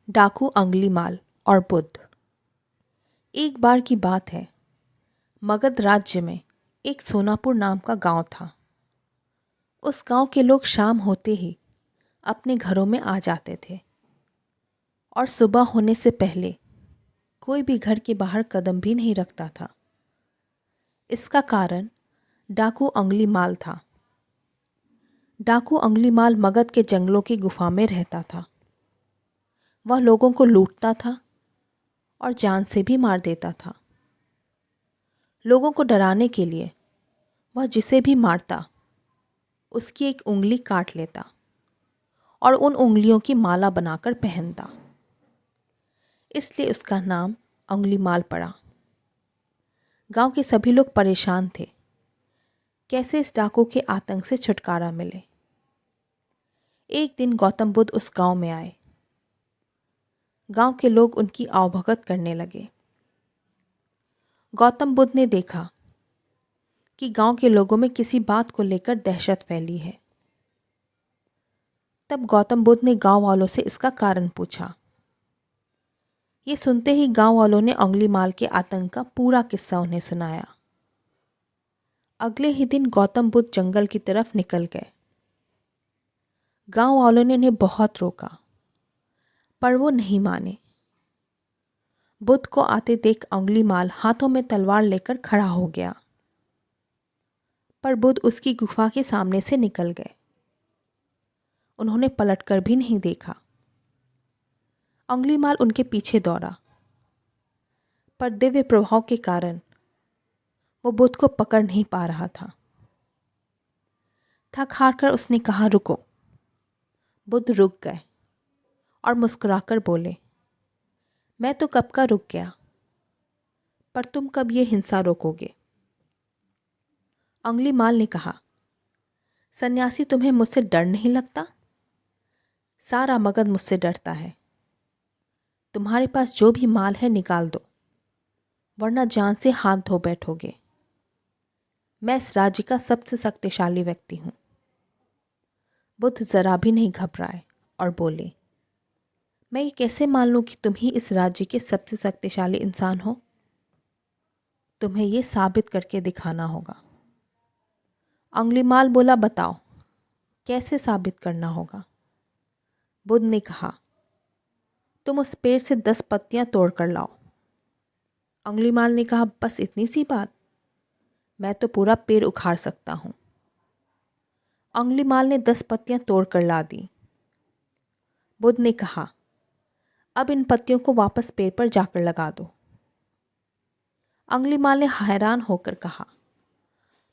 डाकू अंगुलीमाल और बुद्ध। एक बार की बात है, मगध राज्य में एक सोनापुर नाम का गांव था। उस गांव के लोग शाम होते ही अपने घरों में आ जाते थे और सुबह होने से पहले कोई भी घर के बाहर कदम भी नहीं रखता था। इसका कारण डाकू अंगुलीमाल था। डाकू अंगुलीमाल मगध के जंगलों की गुफा में रहता था। वह लोगों को लूटता था और जान से भी मार देता था। लोगों को डराने के लिए वह जिसे भी मारता उसकी एक उंगली काट लेता और उन उंगलियों की माला बनाकर पहनता। इसलिए उसका नाम अंगुलीमाल पड़ा। गांव के सभी लोग परेशान थे, कैसे इस डाकू के आतंक से छुटकारा मिले। एक दिन गौतम बुद्ध उस गांव में आए। गांव के लोग उनकी आवभगत करने लगे। गौतम बुद्ध ने देखा कि गांव के लोगों में किसी बात को लेकर दहशत फैली है। तब गौतम बुद्ध ने गांव वालों से इसका कारण पूछा। ये सुनते ही गांव वालों ने अंगुलीमाल के आतंक का पूरा किस्सा उन्हें सुनाया। अगले ही दिन गौतम बुद्ध जंगल की तरफ निकल गए। गांव वालों ने उन्हें बहुत रोका, पर वो नहीं माने। बुद्ध को आते देख अंगुलीमाल हाथों में तलवार लेकर खड़ा हो गया, पर बुद्ध उसकी गुफा के सामने से निकल गए। उन्होंने पलटकर भी नहीं देखा। अंगुलीमाल उनके पीछे दौड़ा, पर दिव्य प्रभाव के कारण वो बुद्ध को पकड़ नहीं पा रहा था। थक हार कर उसने कहा, रुको। बुद्ध रुक गए और मुस्कुराकर बोले, मैं तो कब का रुक गया, पर तुम कब ये हिंसा रोकोगे? अंगुलीमाल ने कहा, सन्यासी, तुम्हें मुझसे डर नहीं लगता? सारा मगध मुझसे डरता है। तुम्हारे पास जो भी माल है निकाल दो, वरना जान से हाथ धो बैठोगे। मैं इस राज्य का सबसे शक्तिशाली व्यक्ति हूँ। बुद्ध जरा भी नहीं घबराए और बोले, मैं ये कैसे मान लूँ कि तुम ही इस राज्य के सबसे शक्तिशाली इंसान हो? तुम्हें ये साबित करके दिखाना होगा। अंगुलीमाल बोला, बताओ, कैसे साबित करना होगा? बुद्ध ने कहा, तुम उस पेड़ से 10 पत्तियां तोड़ कर लाओ। अंगुलीमाल ने कहा, बस इतनी सी बात? मैं तो पूरा पेड़ उखाड़ सकता हूँ। अंगुलीमाल ने 10 पत्तियां तोड़ कर ला दी। बुद्ध ने कहा, अब इन पत्तियों को वापस पेड़ पर जाकर लगा दो। अंगुलीमाल ने हैरान होकर कहा,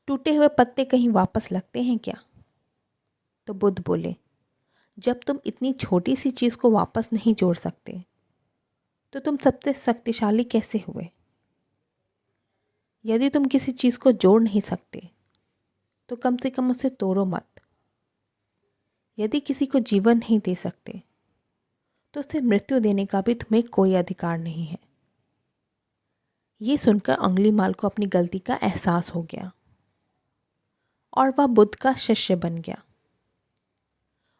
टूटे हुए पत्ते कहीं वापस लगते हैं क्या? तो बुद्ध बोले, जब तुम इतनी छोटी सी चीज़ को वापस नहीं जोड़ सकते तो तुम सबसे शक्तिशाली कैसे हुए? यदि तुम किसी चीज़ को जोड़ नहीं सकते तो कम से कम उसे तोड़ो मत। यदि किसी को जीवन नहीं दे सकते तो उसे मृत्यु देने का भी तुम्हें कोई अधिकार नहीं है। ये सुनकर अंगुलीमाल को अपनी गलती का एहसास हो गया और वह बुद्ध का शिष्य बन गया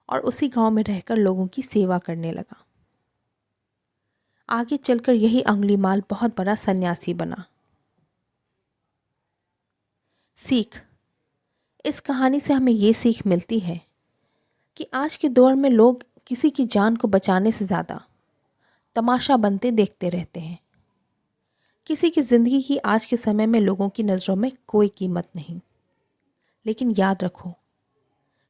और उसी गांव में रहकर लोगों की सेवा करने लगा। आगे चलकर यही अंगुलीमाल बहुत बड़ा सन्यासी बना। सीख। इस कहानी से हमें ये सीख मिलती है कि आज के दौर में लोग किसी की जान को बचाने से ज़्यादा तमाशा बनते देखते रहते हैं। किसी की ज़िंदगी की आज के समय में लोगों की नज़रों में कोई कीमत नहीं। लेकिन याद रखो,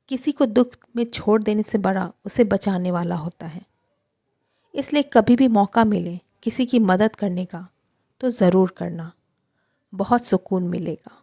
किसी को दुख में छोड़ देने से बड़ा उसे बचाने वाला होता है। इसलिए कभी भी मौका मिले किसी की मदद करने का तो ज़रूर करना। बहुत सुकून मिलेगा।